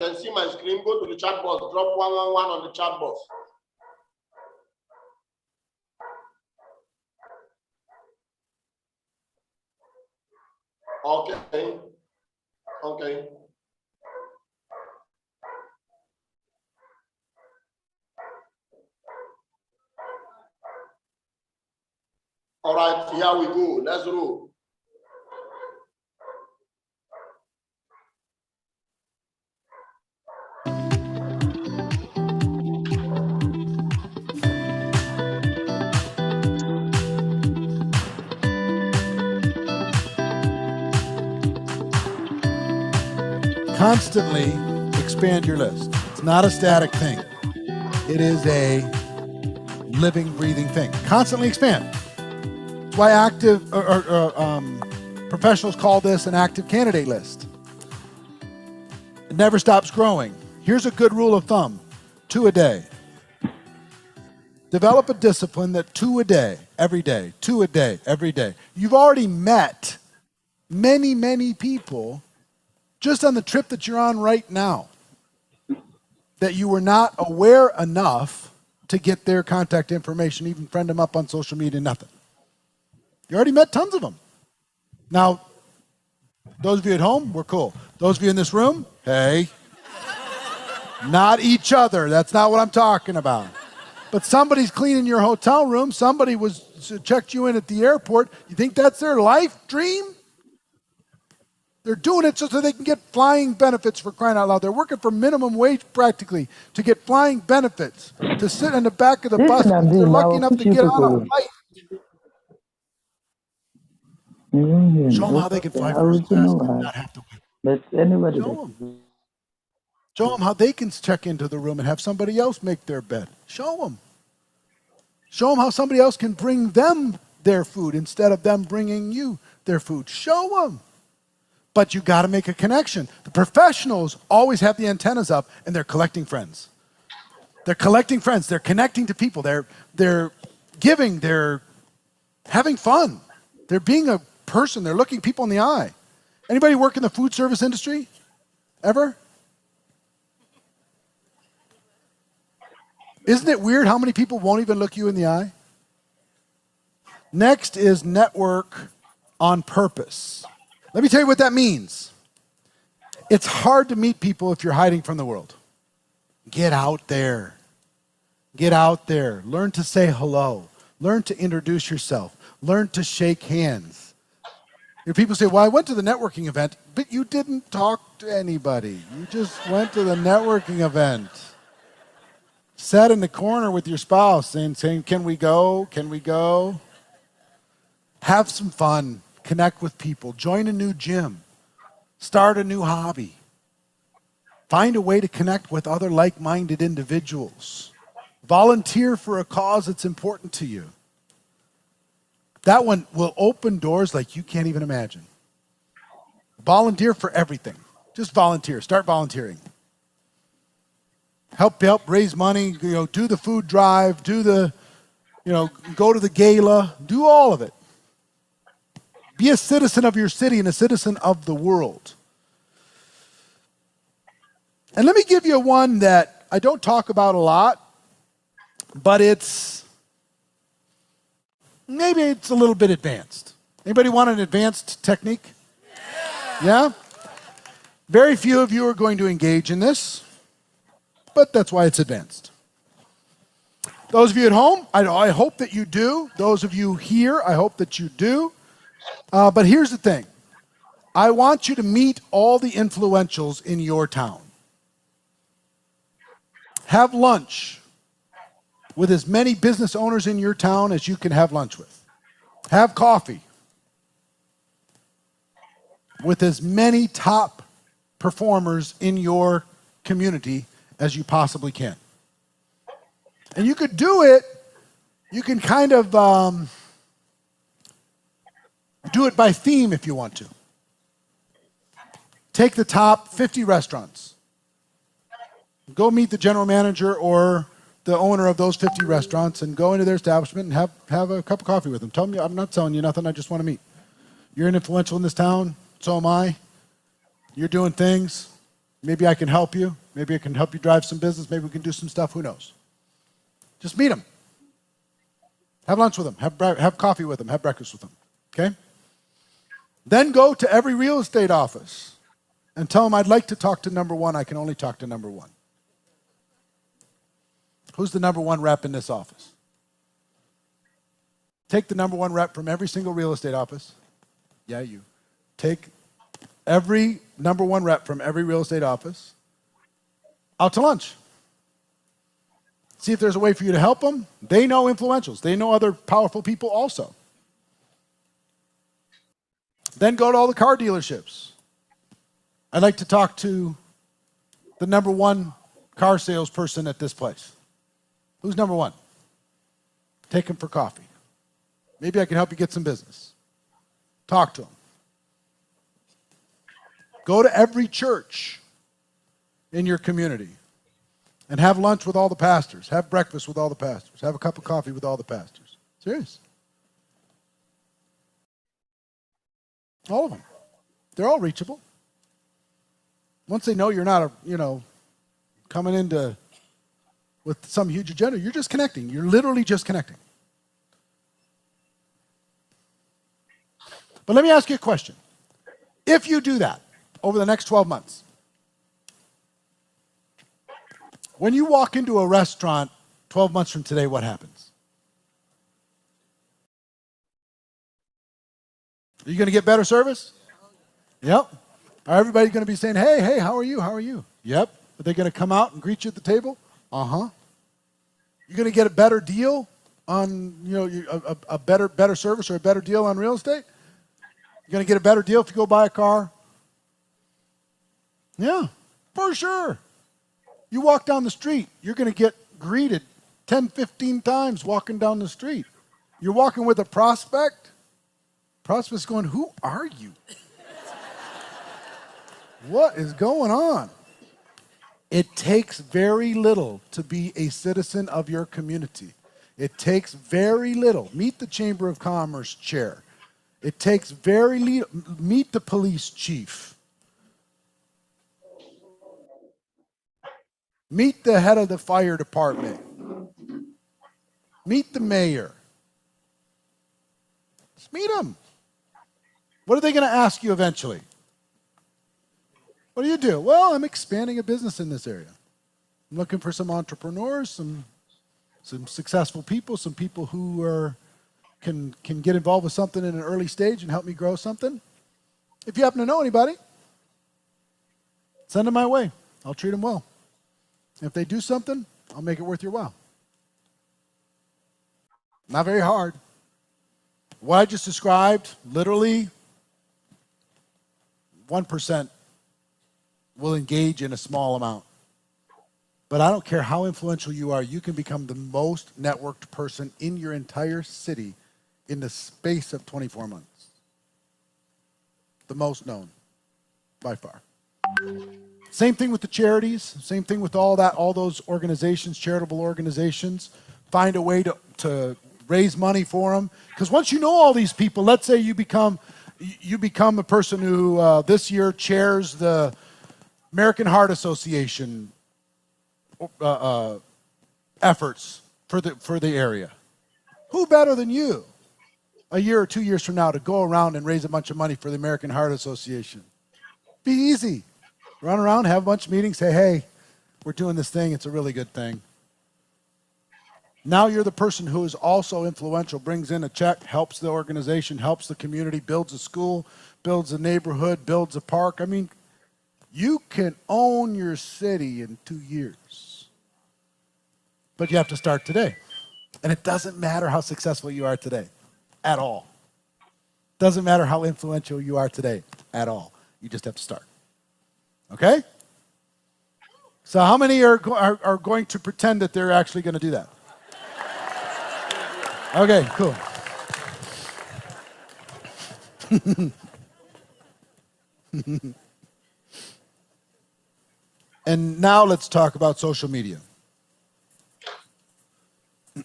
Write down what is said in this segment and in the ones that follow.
can see my screen, go to the chat box, drop 111 on the chat box. Okay. Okay. All right, here we go. Let's roll. Constantly expand your list. It's not a static thing. It is a living, breathing thing. Constantly expand. That's why active professionals call this an active candidate list. It never stops growing. Here's a good rule of thumb: 2 a day. Develop a discipline that 2 a day, every day, 2 a day, every day. You've already met many, many people just on the trip that you're on right now that you were not aware enough to get their contact information, even friend them up on social media, nothing. You already met tons of them. Now, those of you at home, we're cool. Those of you in this room, hey, not each other. That's not what I'm talking about. But somebody's cleaning your hotel room. Somebody checked you in at the airport. You think that's their life dream? They're doing it so they can get flying benefits, for crying out loud. They're working for minimum wage practically to get flying benefits, to sit in the back of the bus. They're lucky enough to get on a flight. Show them how they can fly first class and not have to wait. Show them how they can check into the room and have somebody else make their bed. Show them. Show them how somebody else can bring them their food instead of them bringing you their food. Show them. But you got to make a connection. The professionals always have the antennas up and they're collecting friends. They're collecting friends. They're connecting to people. They're giving. They're having fun. They're being a person. They're looking people in the eye. Anybody work in the food service industry? Ever? Isn't it weird how many people won't even look you in the eye? Next is network on purpose. Let me tell you what that means. It's hard to meet people if you're hiding from the world. Get out there. Get out there. Learn to say hello. Learn to introduce yourself. Learn to shake hands. People say, well, I went to the networking event, but you didn't talk to anybody. You just went to the networking event. Sat in the corner with your spouse saying, can we go? Can we go? Have some fun. Connect with people. Join a new gym. Start a new hobby. Find a way to connect with other like-minded individuals. Volunteer for a cause that's important to you. That one will open doors like you can't even imagine. Volunteer for everything. Just volunteer. Start volunteering. Help raise money, do the food drive, go to the gala, do all of it. Be a citizen of your city and a citizen of the world. And let me give you one that I don't talk about a lot, but maybe it's a little bit advanced. Anybody want an advanced technique? Yeah? Very few of you are going to engage in this, but that's why it's advanced. Those of you at home, I hope that you do. Those of you here, I hope that you do. But here's the thing. I want you to meet all the influentials in your town. Have lunch with as many business owners in your town as you can have lunch with. Have coffee with as many top performers in your community as you possibly can. And you could do it, you can kind of do it by theme if you want to. Take the top 50 restaurants. Go meet the general manager or the owner of those 50 restaurants and go into their establishment and have a cup of coffee with them. Tell them, I'm not telling you nothing, I just want to meet. You're influential in this town, so am I. You're doing things. Maybe I can help you. Maybe I can help you drive some business. Maybe we can do some stuff. Who knows? Just meet them. Have lunch with them. Have coffee with them. Have breakfast with them. Okay? Then go to every real estate office and tell them, I'd like to talk to number one. I can only talk to number one. Who's the number one rep in this office? Take the number one rep from every single real estate office. Yeah, you. Take every number one rep from every real estate office out to lunch. See if there's a way for you to help them. They know influentials. They know other powerful people also. Then go to all the car dealerships. I'd like to talk to the number one car salesperson at this place. Who's number one? Take him for coffee. Maybe I can help you get some business. Talk to him. Go to every church in your community and have lunch with all the pastors. Have breakfast with all the pastors. Have a cup of coffee with all the pastors. Serious. All of them. They're all reachable. Once they know you're not, coming into with some huge agenda, you're just connecting. You're literally just connecting. But let me ask you a question. If you do that over the next 12 months, when you walk into a restaurant 12 months from today, what happens? Are you going to get better service? Yep. Are everybody going to be saying, hey, how are you? How are you? Yep. Are they going to come out and greet you at the table? Uh-huh. You're going to get a better deal on, a better service or a better deal on real estate? You're going to get a better deal if you go buy a car? Yeah, for sure. You walk down the street, you're going to get greeted 10, 15 times walking down the street. You're walking with a prospect. Prospect's going, who are you? What is going on? It takes very little to be a citizen of your community. It takes very little. Meet the Chamber of Commerce chair. It takes very little. Meet the police chief. Meet the head of the fire department. Meet the mayor. Just meet them. What are they going to ask you eventually? What do? Well, I'm expanding a business in this area. I'm looking for some entrepreneurs, some successful people, some people who can get involved with something in an early stage and help me grow something. If you happen to know anybody, send them my way. I'll treat them well. If they do something, I'll make it worth your while. Not very hard. What I just described, literally 1% will engage in a small amount. But I don't care how influential you are, you can become the most networked person in your entire city in the space of 24 months. The most known, by far. Same thing with the charities, same thing with all those organizations, charitable organizations. Find a way to raise money for them. Because once you know all these people, let's say you become a person who this year chairs the American Heart Association efforts for the area. Who better than you a year or 2 years from now to go around and raise a bunch of money for the American Heart Association? Be easy. Run around, have a bunch of meetings, say, hey, we're doing this thing. It's a really good thing. Now you're the person who is also influential, brings in a check, helps the organization, helps the community, builds a school, builds a neighborhood, builds a park. I mean, you can own your city in 2 years. But you have to start today. And it doesn't matter how successful you are today, at all. Doesn't matter how influential you are today, at all. You just have to start. Okay? So how many are going to pretend that they're actually going to do that? Okay, cool. And now let's talk about social media.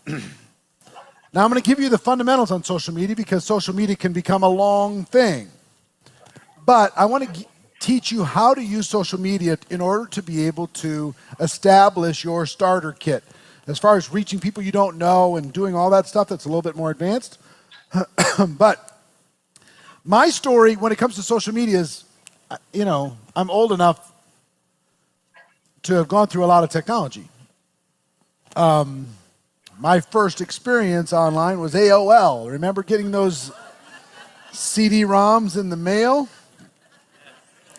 Now I'm going to give you the fundamentals on social media because social media can become a long thing. But I want to teach you how to use social media in order to be able to establish your starter kit. As far as reaching people you don't know and doing all that stuff, that's a little bit more advanced. But my story when it comes to social media is, I'm old enough to have gone through a lot of technology. My first experience online was AOL. Remember getting those CD-ROMs in the mail?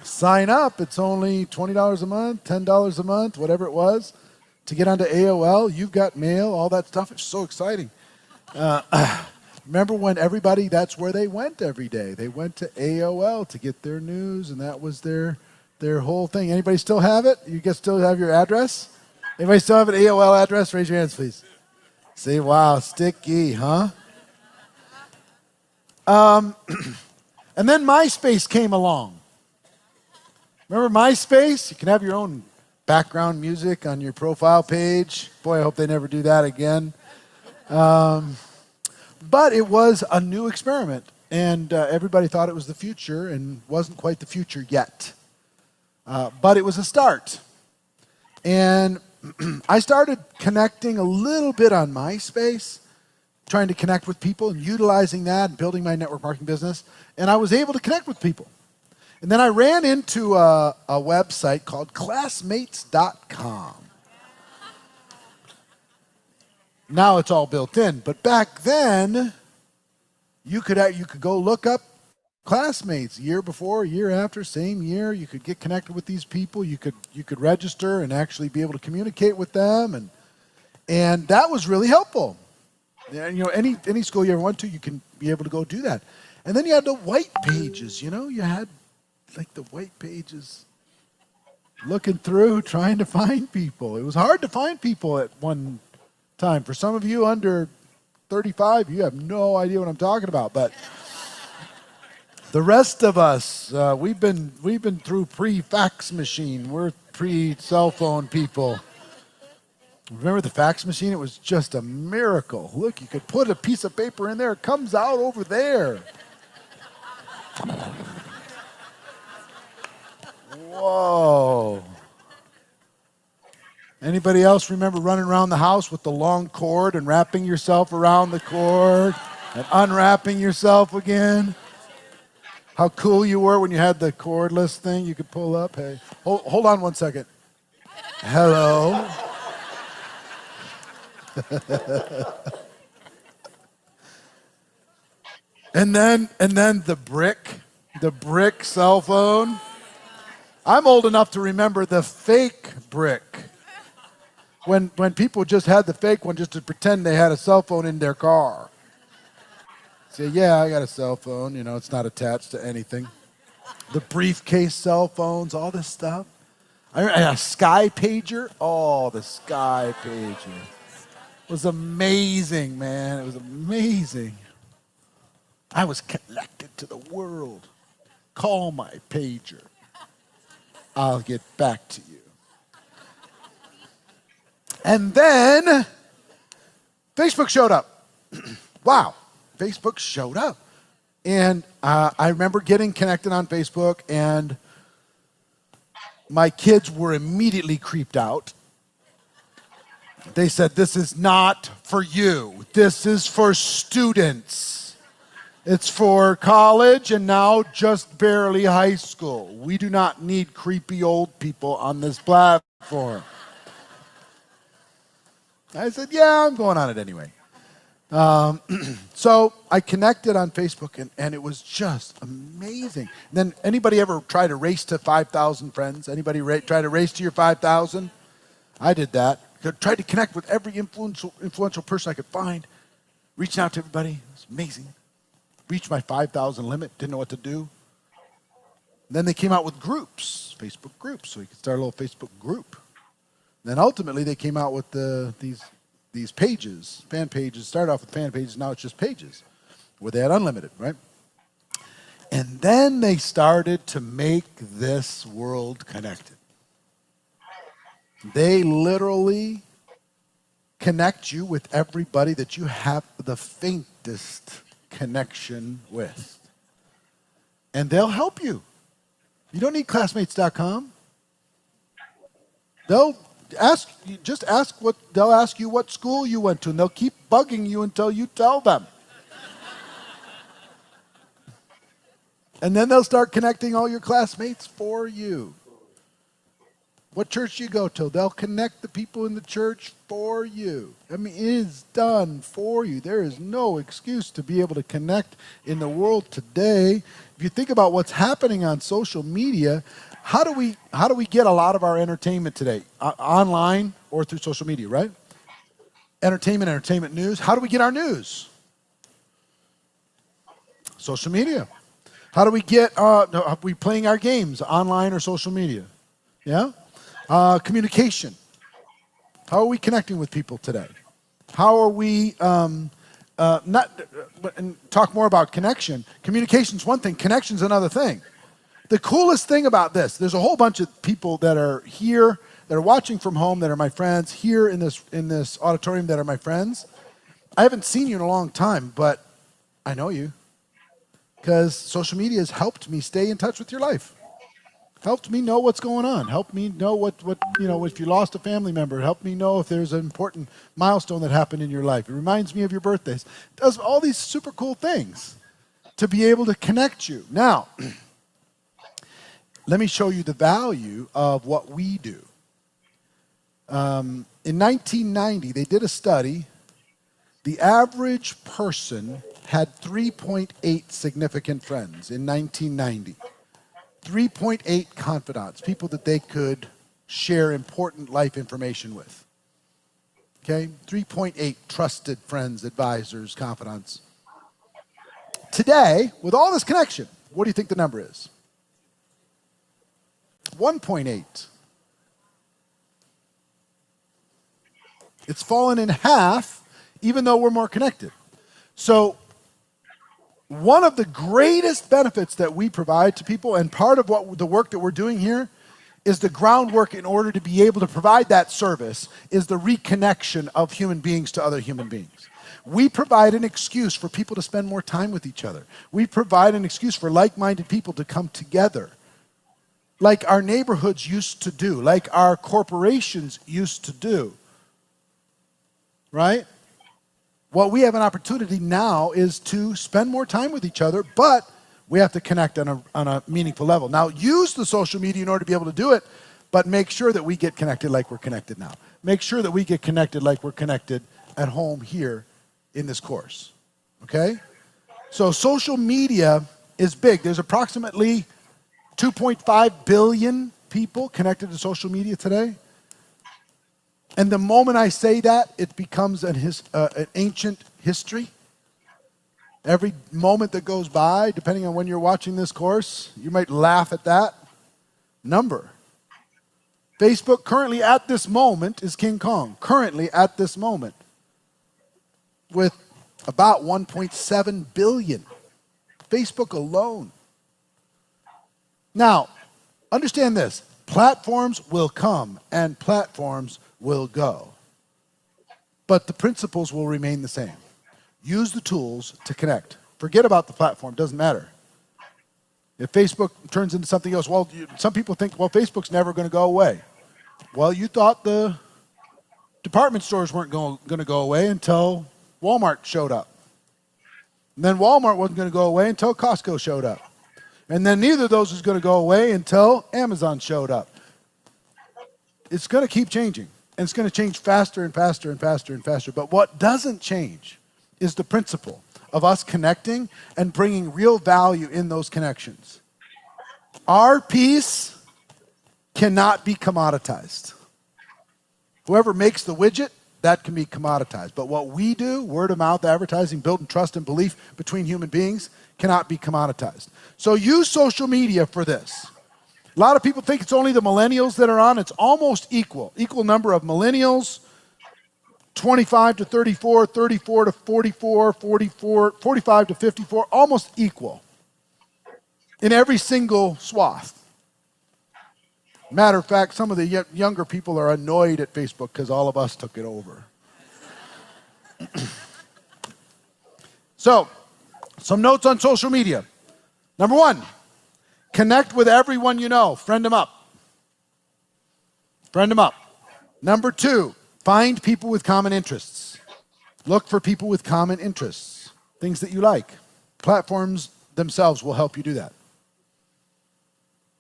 Sign up. It's only $20 a month, $10 a month, whatever it was, to get onto AOL. You've got mail, all that stuff. It's so exciting. Remember when everybody, that's where they went every day. They went to AOL to get their news, and that was their whole thing. Anybody still have it? You guys still have your address? Anybody still have an AOL address? Raise your hands, please. Say, wow, sticky, huh? And then MySpace came along. Remember MySpace? You can have your own background music on your profile page. Boy, I hope they never do that again. But it was a new experiment, and everybody thought it was the future, and wasn't quite the future yet. But it was a start. And I started connecting a little bit on MySpace, trying to connect with people and utilizing that and building my network marketing business. And I was able to connect with people. And then I ran into a website called classmates.com. Now it's all built in. But back then, you could go look up classmates year before, year after, same year. You could get connected with these people. You could register and actually be able to communicate with them, and that was really helpful. And, any school you ever went to, you can be able to go do that. And then you had the white pages. You had like the white pages, looking through, trying to find people. It was hard to find people at one time. For some of you under 35, you have no idea what I'm talking about, but the rest of us, we've been through pre-fax machine. We're pre-cell phone people. Remember the fax machine? It was just a miracle. Look, you could put a piece of paper in there. It comes out over there. Whoa. Anybody else remember running around the house with the long cord and wrapping yourself around the cord and unwrapping yourself again? How cool you were when you had the cordless thing you could pull up. Hey, hold on one second. Hello. and then the brick cell phone. I'm old enough to remember the fake brick. When people just had the fake one just to pretend they had a cell phone in their car. Say, yeah, I got a cell phone. It's not attached to anything. The briefcase cell phones, all this stuff. A Sky Pager. Oh, the Sky Pager. It was amazing, man. It was amazing. I was connected to the world. Call my pager. I'll get back to you. And then Facebook showed up. Wow. Facebook showed up. And I remember getting connected on Facebook, and my kids were immediately creeped out. They said, this is not for you. This is for students. It's for college and now just barely high school. We do not need creepy old people on this platform. I said, yeah, I'm going on it anyway. So I connected on Facebook, and it was just amazing. And then anybody ever try to race to 5,000 friends? Anybody try to race to your 5,000? I did that. Tried to connect with every influential person I could find. Reaching out to everybody. It was amazing. Reached my 5,000 limit. Didn't know what to do. And then they came out with groups, Facebook groups, so you could start a little Facebook group. And then ultimately they came out with these pages, fan pages. Started off with fan pages, now it's just pages, where they had unlimited, right? And then they started to make this world connected. They literally connect you with everybody that you have the faintest connection with. And they'll help you. You don't need classmates.com. Just ask they'll ask you what school you went to, and they'll keep bugging you until you tell them. And then they'll start connecting all your classmates for you. What church you go to, they'll connect the people in the church for you. I mean, it is done for you. There is no excuse to be able to connect in the world today. If you think about what's happening on social media, how do we get a lot of our entertainment today? Online or through social media, right? Entertainment news. How do we get our news? Social media. How do we get, are we playing our games online or social media? Yeah? Communication. How are we connecting with people today? How are we, and talk more about connection. Communication's one thing, connection's another thing. The coolest thing about this, there's a whole bunch of people that are here, that are watching from home, that are my friends, here in this auditorium that are my friends. I haven't seen you in a long time, but I know you. Because social media has helped me stay in touch with your life. Helped me know what's going on. Helped me know what if you lost a family member. Helped me know if there's an important milestone that happened in your life. It reminds me of your birthdays. It does all these super cool things to be able to connect you. Now, let me show you the value of what we do. In 1990, they did a study. The average person had 3.8 significant friends in 1990. 3.8 confidants, people that they could share important life information with. Okay? 3.8 trusted friends, advisors, confidants. Today, with all this connection, what do you think the number is? 1.8. It's fallen in half, even though we're more connected. So, one of the greatest benefits that we provide to people, and part of what the work that we're doing here, is the groundwork in order to be able to provide that service, is the reconnection of human beings to other human beings. We provide an excuse for people to spend more time with each other. We provide an excuse for like-minded people to come together, like our neighborhoods used to do, like our corporations used to do. Right? What we have an opportunity now is to spend more time with each other, but we have to connect on a meaningful level. Now, use the social media in order to be able to do it, but make sure that we get connected like we're connected now. Make sure that we get connected like we're connected at home here in this course. Okay? So social media is big. There's approximately 2.5 billion people connected to social media today. And the moment I say that, it becomes an ancient history. Every moment that goes by, depending on when you're watching this course, you might laugh at that number. Facebook currently at this moment is King Kong. Currently at this moment. With about 1.7 billion. Facebook alone. Now, understand this. Platforms will come and platforms will go. But the principles will remain the same. Use the tools to connect. Forget about the platform, doesn't matter. If Facebook turns into something else, some people think, Facebook's never going to go away. Well, you thought the department stores weren't going to go away until Walmart showed up. And then Walmart wasn't going to go away until Costco showed up. And then neither of those was going to go away until Amazon showed up. It's going to keep changing. And it's going to change faster and faster and faster and faster. But what doesn't change is the principle of us connecting and bringing real value in those connections. Our peace cannot be commoditized. Whoever makes the widget, that can be commoditized. But what we do, word of mouth advertising, building trust and belief between human beings, cannot be commoditized. So use social media for this. A lot of people think it's only the millennials that are on. It's almost equal. Equal number of millennials, 25 to 34, 34 to 44, 45 to 54, almost equal in every single swath. Matter of fact, some of the younger people are annoyed at Facebook because all of us took it over. So, some notes on social media. Number one, Connect with everyone you know. Friend them up. Friend them up. Number 2, find people with common interests. Look for people with common interests, things that you like. Platforms themselves will help you do that.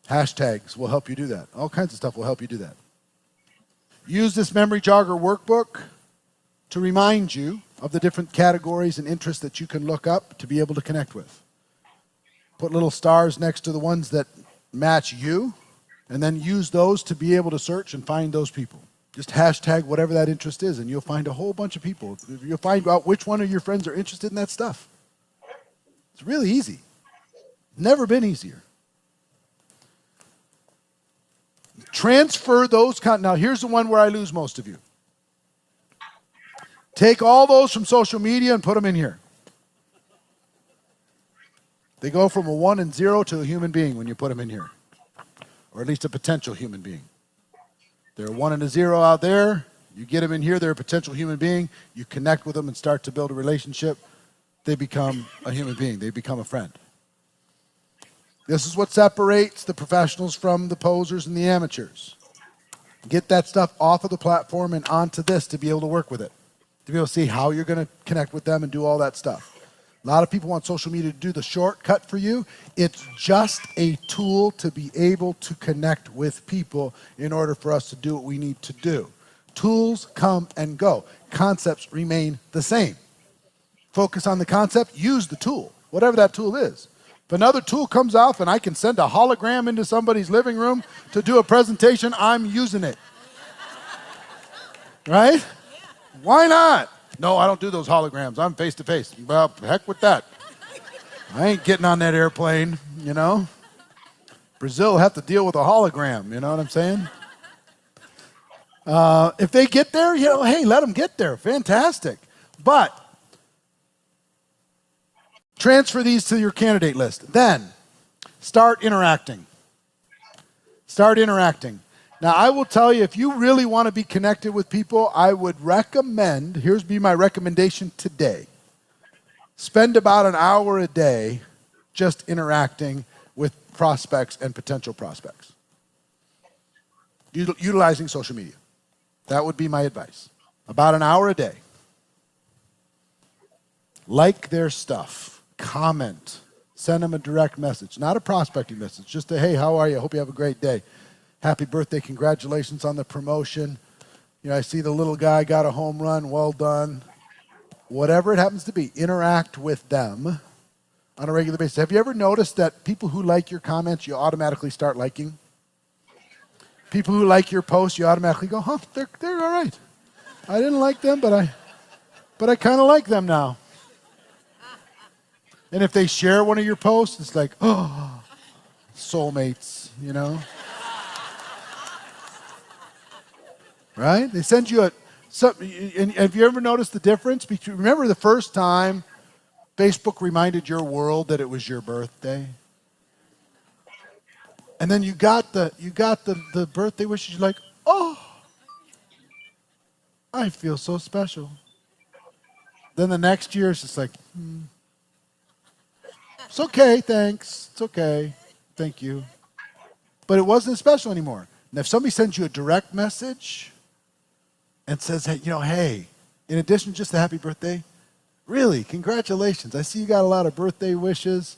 Hashtags will help you do that. All kinds of stuff will help you do that. Use this memory jogger workbook to remind you of the different categories and interests that you can look up to be able to connect with. Put little stars next to the ones that match you, and then use those to be able to search and find those people. Just hashtag whatever that interest is, and you'll find a whole bunch of people. You'll find out which one of your friends are interested in that stuff. It's really easy. Never been easier. Transfer those. Now, here's the one where I lose most of you. Take all those from social media and put them in here. They go from a 1 and 0 to a human being when you put them in here, or at least a potential human being. They're a 1 and a 0 out there. You get them in here, they're a potential human being. You connect with them and start to build a relationship. They become a human being. They become a friend. This is what separates the professionals from the posers and the amateurs. Get that stuff off of the platform and onto this to be able to work with it, to be able to see how you're going to connect with them and do all that stuff. A lot of people want social media to do the shortcut for you. It's just a tool to be able to connect with people in order for us to do what we need to do. Tools come and go. Concepts remain the same. Focus on the concept, use the tool, whatever that tool is. If another tool comes off and I can send a hologram into somebody's living room to do a presentation, I'm using it. Right? Why not? No, I don't do those holograms. I'm face-to-face. Well, heck with that. I ain't getting on that airplane, you know. Brazil will have to deal with a hologram, you know what I'm saying? If they get there, you know, hey, let them get there. Fantastic. But transfer these to your candidate list. Then start interacting. Start interacting. Now, I will tell you, if you really want to be connected with people, I would recommend, here's be my recommendation today. Spend about an hour a day just interacting with prospects and potential prospects. Utilizing social media. That would be my advice. About an hour a day. Like their stuff. Comment. Send them a direct message. Not a prospecting message. Just a, hey, how are you? I hope you have a great day. Happy birthday, congratulations on the promotion. You know, I see the little guy got a home run, well done. Whatever it happens to be, interact with them on a regular basis. Have you ever noticed that people who like your comments, you automatically start liking? People who like your posts, you automatically go, huh, they're all right. I didn't like them, but I kind of like them now. And if they share one of your posts, it's like, oh, soulmates, you know? Right? They send you and have you ever noticed the difference? Remember the first time Facebook reminded your world that it was your birthday? And then you got the birthday wishes, you're like, oh, I feel so special. Then the next year it's just like, it's okay, thanks. It's okay. Thank you. But it wasn't special anymore. And if somebody sends you a direct message and says, hey, you know, hey, in addition to just the happy birthday, really, congratulations. I see you got a lot of birthday wishes.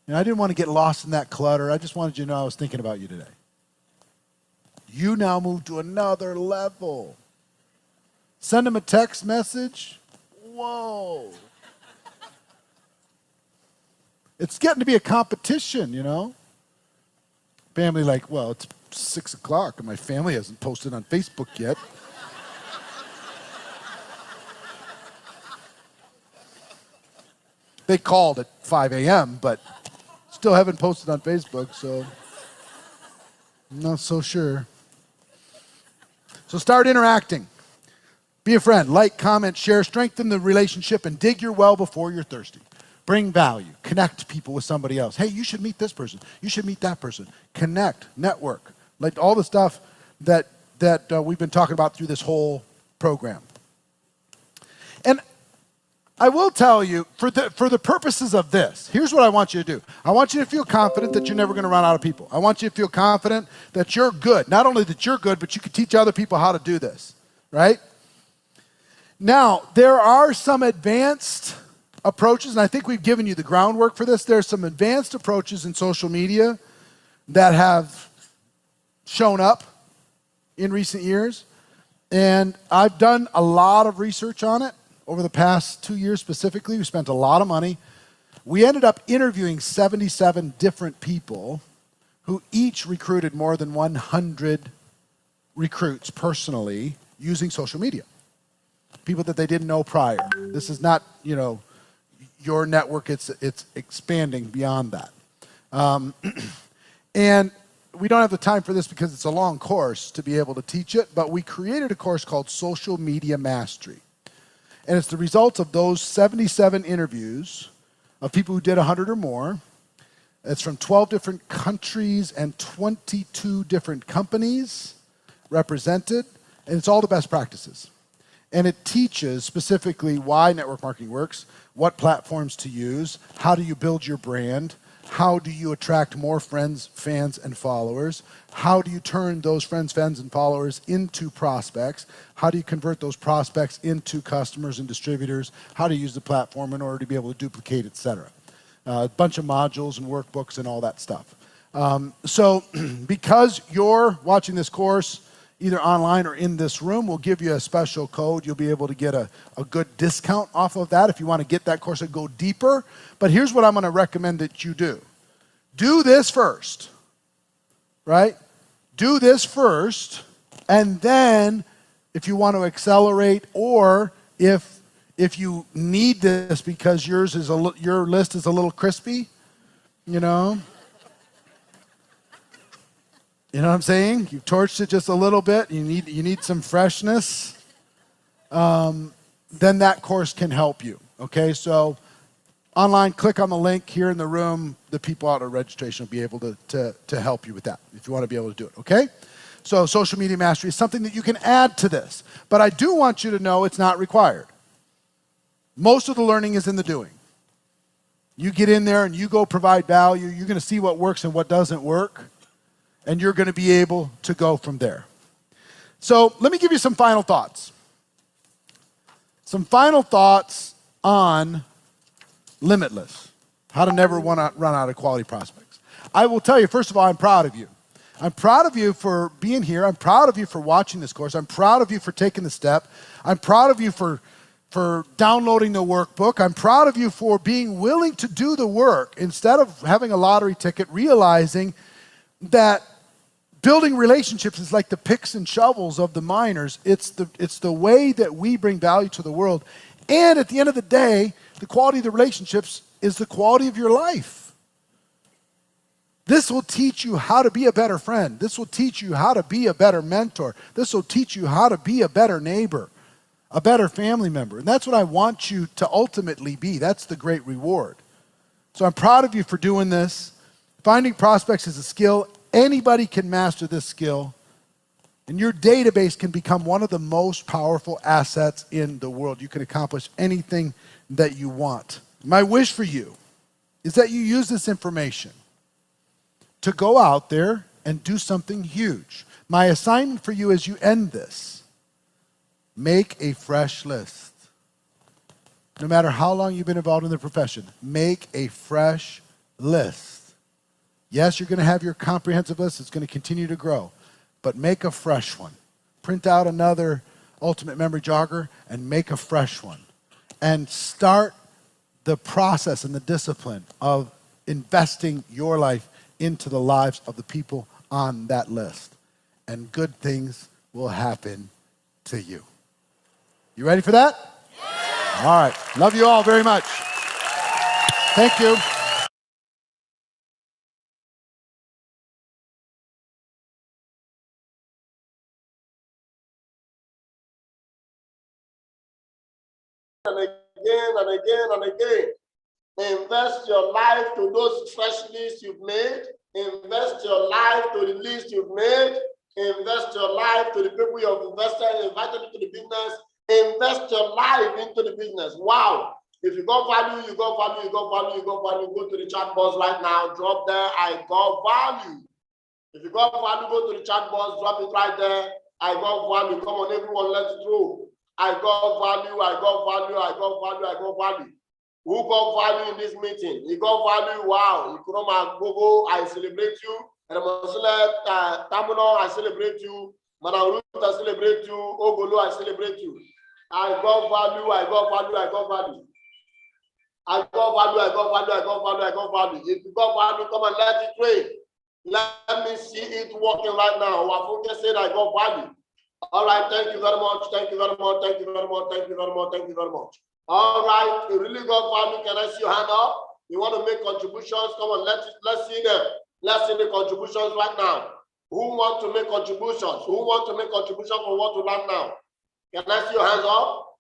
And I didn't want to get lost in that clutter. I just wanted you to know I was thinking about you today. You now move to another level. Send them a text message. Whoa. It's getting to be a competition, you know. Family like, well, it's 6 o'clock and my family hasn't posted on Facebook yet. They called at 5 a.m., but still haven't posted on Facebook, so I'm not so sure. So start interacting. Be a friend. Like, comment, share, strengthen the relationship, and dig your well before you're thirsty. Bring value. Connect people with somebody else. Hey, you should meet this person. You should meet that person. Connect, network, like all the stuff that we've been talking about through this whole program. And I will tell you, for the purposes of this, here's what I want you to do. I want you to feel confident that you're never going to run out of people. I want you to feel confident that you're good. Not only that you're good, but you can teach other people how to do this, right? Now, there are some advanced approaches, and I think we've given you the groundwork for this. There's some advanced approaches in social media that have shown up in recent years, and I've done a lot of research on it over the past 2 years specifically. We spent a lot of money. We ended up interviewing 77 different people who each recruited more than 100 recruits personally using social media. People that they didn't know prior. This is not, your network, it's expanding beyond that. And we don't have the time for this because it's a long course to be able to teach it, but we created a course called Social Media Mastery. And it's the results of those 77 interviews of people who did 100 or more. It's from 12 different countries and 22 different companies represented, and it's all the best practices. And it teaches specifically why network marketing works, what platforms to use, how do you build your brand, how do you attract more friends, fans, and followers, how do you turn those friends, fans, and followers into prospects, how do you convert those prospects into customers and distributors, how to use the platform in order to be able to duplicate, etc. A bunch of modules and workbooks and all that stuff. So because you're watching this course, either online or in this room, we'll give you a special code. You'll be able to get a good discount off of that if you want to get that course and go deeper. But here's what I'm going to recommend that you do. Do this first, right? Do this first, and then if you want to accelerate, or if you need this because your list is a little crispy, You know what I'm saying? You've torched it just a little bit. You need some freshness. Then that course can help you. Okay, so online, click on the link here in the room. The people out at registration will be able to help you with that if you want to be able to do it. Okay, so social media mastery is something that you can add to this, but I do want you to know it's not required. Most of the learning is in the doing. You get in there and you go provide value. You're going to see what works and what doesn't work. And you're going to be able to go from there. So let me give you some final thoughts. Some final thoughts on Limitless, how to never run out of quality prospects. I will tell you, first of all, I'm proud of you. I'm proud of you for being here. I'm proud of you for watching this course. I'm proud of you for taking the step. I'm proud of you for downloading the workbook. I'm proud of you for being willing to do the work instead of having a lottery ticket, realizing that building relationships is like the picks and shovels of the miners. It's the way that we bring value to the world. And at the end of the day, the quality of the relationships is the quality of your life. This will teach you how to be a better friend. This will teach you how to be a better mentor. This will teach you how to be a better neighbor, a better family member. And that's what I want you to ultimately be. That's the great reward. So I'm proud of you for doing this. Finding prospects is a skill. Anybody can master this skill, and your database can become one of the most powerful assets in the world. You can accomplish anything that you want. My wish for you is that you use this information to go out there and do something huge. My assignment for you as you end this, make a fresh list. No matter how long you've been involved in the profession, make a fresh list. Yes, you're going to have your comprehensive list. It's going to continue to grow. But make a fresh one. Print out another Ultimate Memory Jogger and make a fresh one. And start the process and the discipline of investing your life into the lives of the people on that list. And good things will happen to you. You ready for that? Yeah. All right. Love you all very much. Thank you. And again and again and again. Invest your life to those fresh lists you've made. Invest your life to the list you've made. Invest your life to the people you have invested, invited into the business. Invest your life into the business. Wow. If you got value, you got value, you got value, you got value, go to the chat box right now, drop there, I got value. If you got value, go to the chat box, drop it right there. I got value. Come on, everyone, let's throw. I got value, I got value, I got value, I got value. Who got value in this meeting? You got value, wow. Ikuroma Gogo, I celebrate you. And Tamuno, I celebrate you. Manarut, I celebrate you. Ogolo, I celebrate you. I got value, I got value, I got value. I got value, I got value, I got value, I got value. If you got value, come and let it trade. Let me see it working right now. Wafunke said I got value. All right, thank you very much, thank you very much, thank you very much, thank you very much, thank you very much. All right, you really got value. Can I see your hand up? You want to make contributions? Come on, let's see them. Let's see the contributions right now. Who want to make contributions? Who want to make contributions for what to learn now? Can I see your hands up?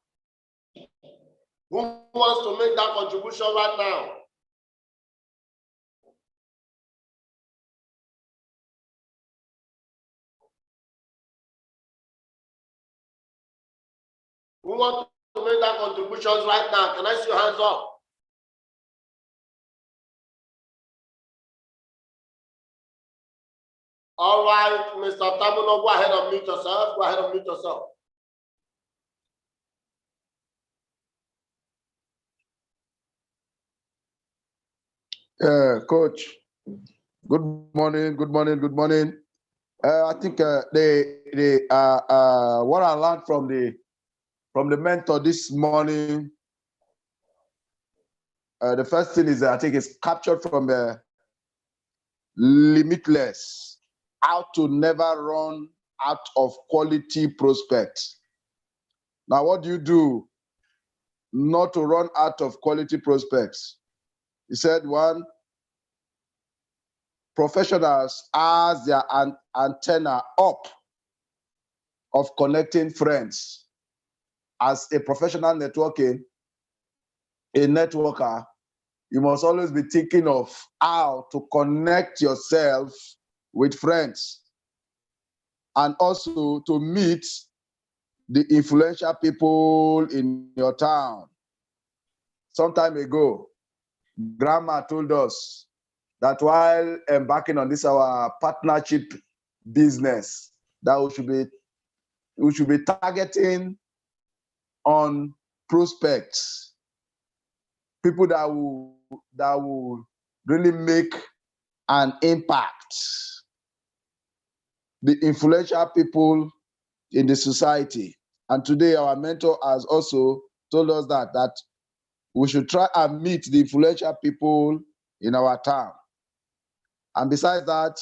Who wants to make that contribution right now? Who wants to make that contributions right now? Can I see your hands up? All right, Mr. Tamuno, go ahead and mute yourself. Go ahead and mute yourself. Coach, good morning, good morning, good morning. I think what I learned from the mentor this morning, the first thing is I think it's captured from Limitless, how to never run out of quality prospects. Now, what do you do not to run out of quality prospects? He said, one, professionals has their antenna up of connecting friends. As a professional networker, you must always be thinking of how to connect yourself with friends and also to meet the influential people in your town. Some time ago, Grandma told us that while embarking on this our partnership business, that we should be targeting on prospects, people that will really make an impact, the influential people in the society. And today our mentor has also told us that we should try and meet the influential people in our town. And besides that,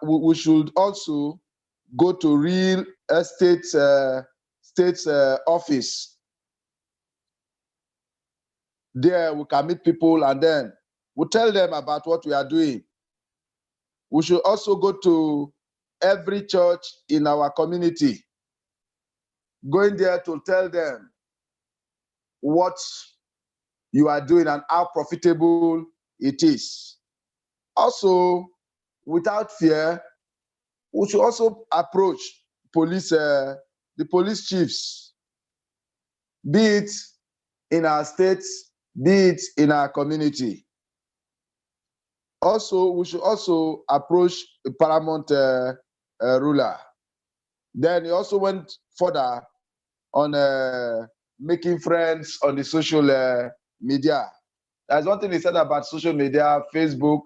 we should also go to real estate state office. There we can meet people and then we tell them about what we are doing. We should also go to every church in our community, going there to tell them what you are doing and how profitable it is. Also, without fear, we should also approach the police chiefs, be it in our states, be it in our community. Also, we should also approach the paramount ruler. Then he also went further on making friends on the social media. There's one thing he said about social media, Facebook,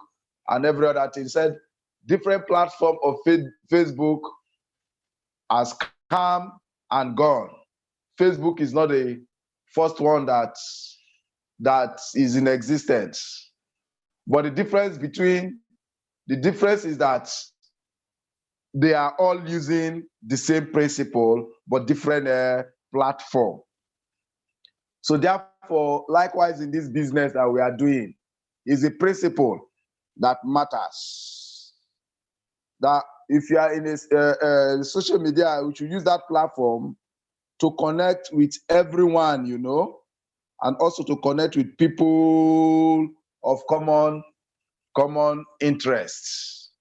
and every other thing. He said different platform of Facebook has come and gone. Facebook is not the first one that is in existence. But the difference is that they are all using the same principle, but different platform. So therefore, likewise in this business that we are doing, is a principle that matters. That if you are in a social media, we should use that platform to connect with everyone, and also to connect with people of common interests.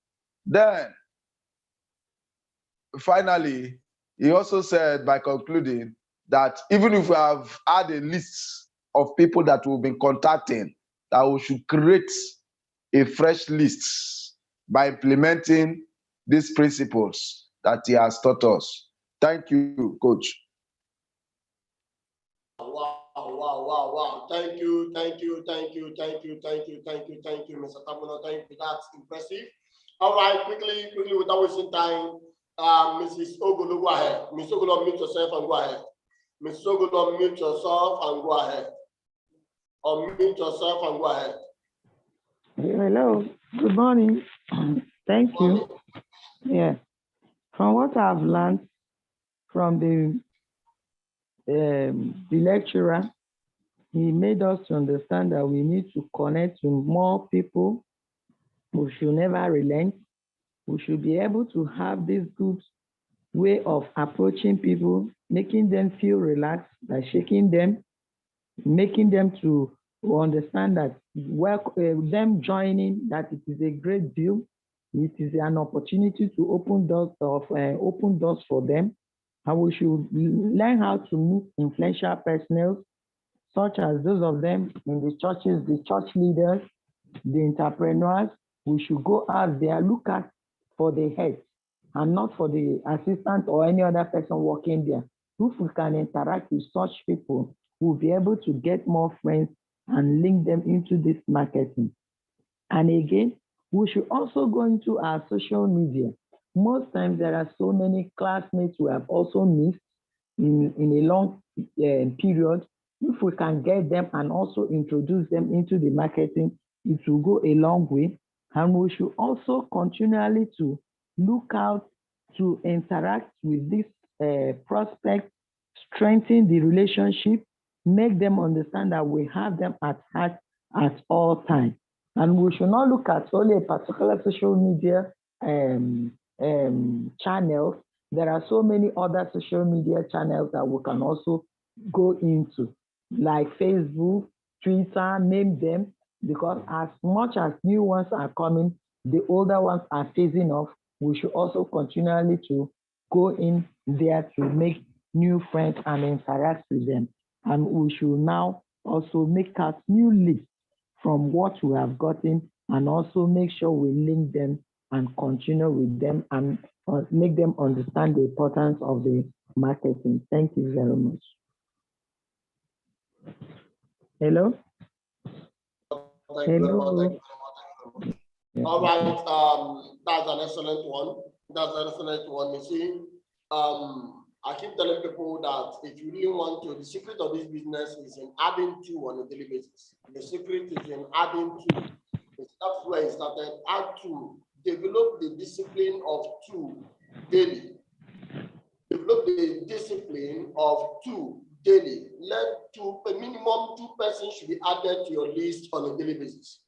Then, finally, he also said by concluding that even if we have had a list of people that we've been contacting, that we should create a fresh list by implementing these principles that he has taught us. Thank you, Coach. Wow. Thank you, Mr. Tamuno. Thank you. That's impressive. All right, quickly, without wasting time, Mrs. Ogulu, go ahead. Mrs. Ogulu, mute yourself and go ahead. Mrs. Ogulu, mute yourself and go ahead. Unmute yourself and go ahead. Hello, good morning. Thank you. Yeah, from what I've learned from the lecturer, he made us to understand that we need to connect to more people. We should never relent. We should be able to have this good way of approaching people, making them feel relaxed by shaking them, making them to understand that them joining, that it is a great deal. It is an opportunity to open doors for them. And we should learn how to meet influential personnel, such as those of them in the churches, the church leaders, the entrepreneurs. We should go out there, look at for the head and not for the assistant or any other person working there. If we can interact with such people, we'll be able to get more friends and link them into this marketing. And again, we should also go into our social media. Most times there are so many classmates who have also missed in a long period. If we can get them and also introduce them into the marketing, it will go a long way. And we should also continually to look out to interact with this prospect, strengthen the relationship, make them understand that we have them at heart at all times. And we should not look at only a particular social media channels. There are so many other social media channels that we can also go into, like Facebook, Twitter, name them, because as much as new ones are coming, the older ones are phasing off. We should also continually to go in there to make new friends and interact with them. And we should now also make out new lists from what we have gotten and also make sure we link them and continue with them and make them understand the importance of the marketing. Thank you very much. Hello? Thank you very much. All right, that's an excellent one. You see, I keep telling people that if you really want to, the secret of this business is in adding two on a daily basis. The secret is in adding two. That's where it started. Add two. Develop the discipline of two daily. Develop the discipline of two daily. A minimum 2 persons should be added to your list on a daily basis.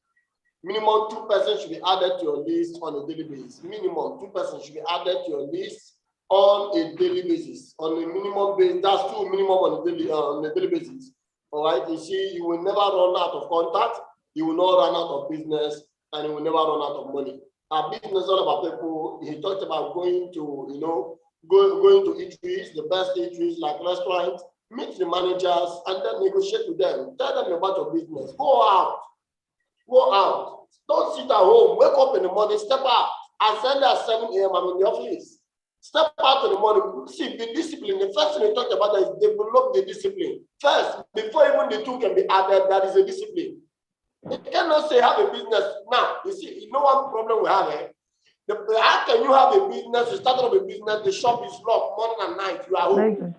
Minimum 2 persons should be added to your list on a daily basis. Minimum 2 persons should be added to your list on a daily basis. On a minimum basis, that's 2 minimum on a daily basis. All right, you see, you will never run out of contact, you will not run out of business, and you will never run out of money. Our business is all about people. He talked about going to, going to eateries, the best eateries like restaurants, meet the managers, and then negotiate with them. Tell them about your business. Go out. Don't sit at home. Wake up in the morning, step out. I said at 7 a.m. I'm in the office. Step out in the morning. See, the discipline. The first thing we talked about is develop the discipline. First, before even the two can be added, that is a discipline. You cannot say have a business. Now, you see, you know what problem we have here? How can you have a business, you start up a business, the shop is locked morning and night, you are home.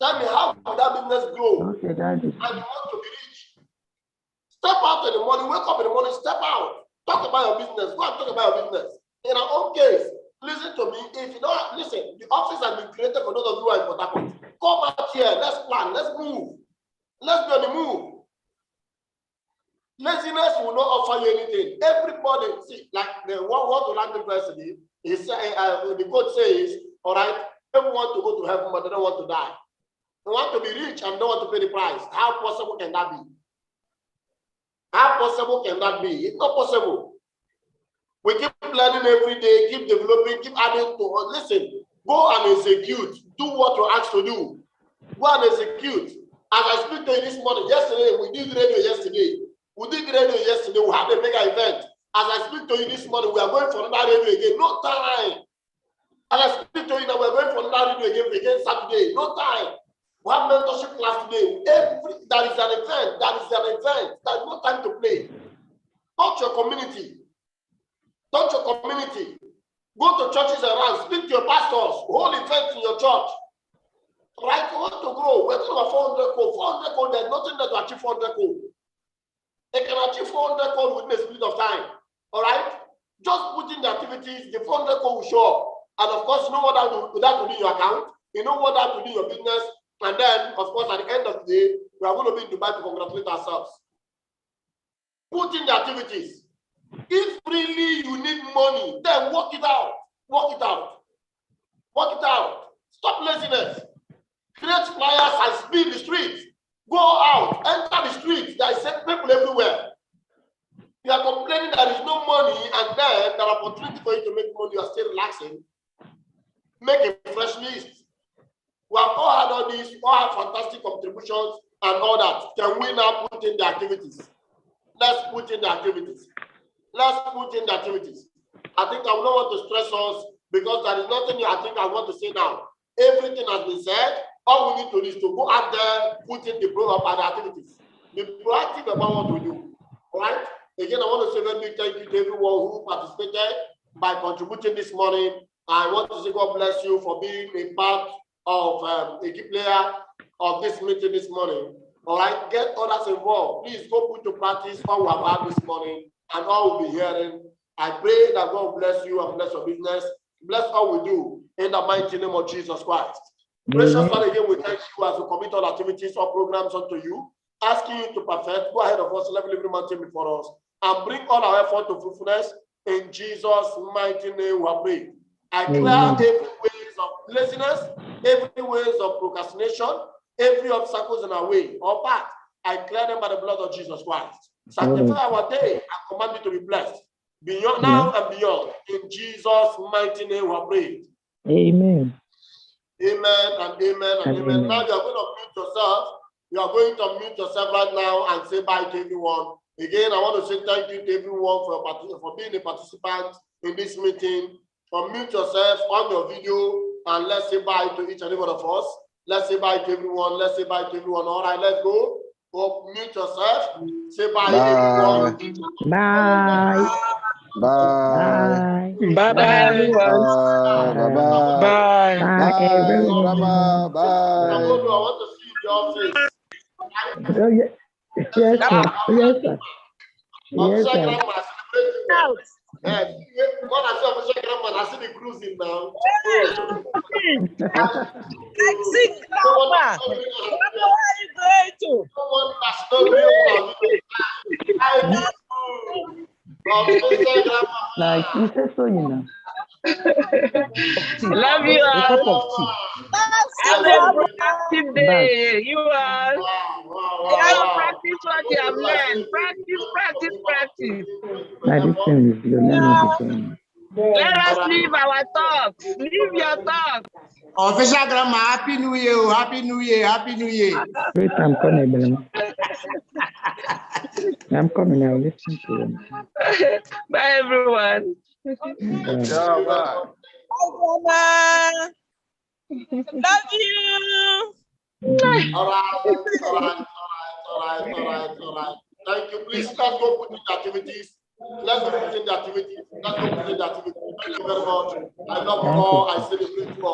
Tell me, how will that business grow? Okay, and you want to be rich. Step out in the morning, wake up in the morning, step out. Talk about your business. Go and talk about your business. In our own case, listen to me. If you don't listen, the office has been created for those of you who are in Port Harcourt. Come out here, let's plan, let's move. Let's be on the move. Laziness will not offer you anything. Everybody, see, like what the landing person is saying, the quote says, all right, people want to go to heaven, but they don't want to die. They want to be rich and don't want to pay the price. How possible can that be? How possible can that be? It's not possible. We keep learning every day, keep developing, keep adding to listen, go and execute. Do what you're asked to do. Go and execute. As I speak to you this morning, yesterday, we did radio yesterday. We had a mega event. As I speak to you this morning, we are going for another radio again. No time. As I speak to you now, we are going for another radio again Saturday. No time. We have mentorship class today. That is an event. There is no time to play. Touch your community. Go to churches around. Speak to your pastors. Hold events in your church. Right? We want to grow. We're talking about 400 code. 400 code, there's nothing that to achieve 400 code. They can achieve 400 code within a split of time. All right? Just put in the activities, the 400 code will show up. And of course, you know what that will do in your account. You know what that will do in your business. And then, of course, at the end of the day, we are going to be in Dubai to congratulate ourselves. Put in the activities. If really you need money, then work it out. Stop laziness. Create flyers and speed the streets. Go out, enter the streets. There is people everywhere. You are complaining there is no money, and then there are opportunities for you to make money. You are still relaxing. Make a fresh list. We have all had all these, all have fantastic contributions and all that. Can we now put in the activities? Let's put in the activities. I think I will not want to stress us because there is nothing I think I want to say now. Everything has been said. All we need to do is to go out there, put in the program and the activities. Be proactive about what we do. All right? Again, I want to say a very big thank you to everyone who participated by contributing this morning. I want to say God bless you for being a part of a key player of this meeting this morning. All right? Get others involved. Please go put to practice all we have had this morning and all we'll be hearing. I pray that God bless you and bless your business. Bless all we do in the mighty name of Jesus Christ. Precious Father, again, we thank you as we commit all activities or programs unto you, asking you to perfect, go ahead of us, level every mountain before us, and bring all our effort to fruitfulness. In Jesus' mighty name, we pray. I clear every ways of laziness, every ways of procrastination, every obstacles in our way or path. I clear them by the blood of Jesus Christ. Sanctify our day and command it to be blessed. Beyond now and beyond. In Jesus' mighty name, we pray. Amen. Amen and amen and amen. Now you are going to mute yourself. You are going to mute yourself right now and say bye to everyone. Again, I want to say thank you to everyone for being a participant in this meeting. Unmute yourself on your video and let's say bye to each and every one of us. Let's say bye to everyone. Let's say bye to everyone. All right, let's go. Mute yourself. Say bye, everyone. Bye. Bye. Bye bye, everyone. Bye. Bye. Bye, everyone. Grandma. Bye. I want to see your face. Oh, yes, sir. Yes, sir. Yes, sir. Out. When I see official grandma, I see the cruising now. I see grandma. Grandma, where are you going to? Someone that's not real. Like you said so, you know. Love you Have all. Have a productive day. You all. Practice what you have learned. Practice. Now this thing is your name. Let us leave our thoughts. Leave your thoughts. Official grandma, happy new year, happy new year, happy new year. Wait, I'm coming, I'm coming, I'll listen to them. Bye, everyone. Bye. Yeah, bye. Bye, Grandma. Love you. All right. Thank you. Please, let's go put in the activities. Let's go put in the activities. Thank you very much. I love you all. I celebrate you all.